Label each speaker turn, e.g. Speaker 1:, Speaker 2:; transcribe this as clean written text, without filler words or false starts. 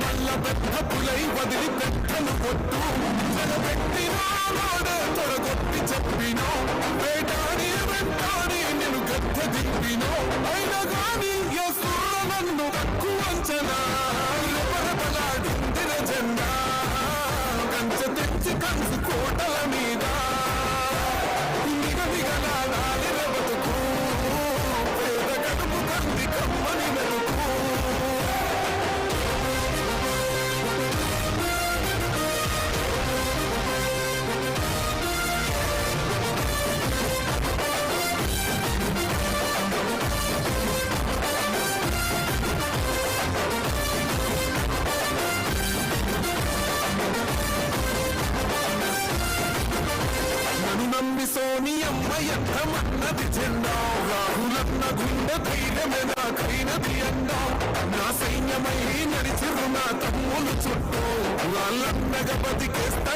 Speaker 1: మల్ల పెద్ద పులై వదిలి పెట్టను కొట్టు జగబెట్టినోడే తొడగొట్టి చెప్పినో వేటాడి వెంటాడి నేను గద్దె దింపినో అయినా గాని ఎసుర నన్ను తక్కువ అంచనా రెపరెపలాడిందిన జెండా కంచె తెచ్చి కంచు కోటల మీద నిగనిగలాడాలి బతుకు పేద కడుపు కంది కమ్మని మెతుకు నమ్మి సోనియమ్మ ఎంతమన్నది జెండా రాహులన్న గుండె ధైర్యమే నాకైనది అన్నా నా సైన్యమై నడిచిరు నా తమ్ములు చుట్టూ వాళ్ళన్నగా బతికేస్తా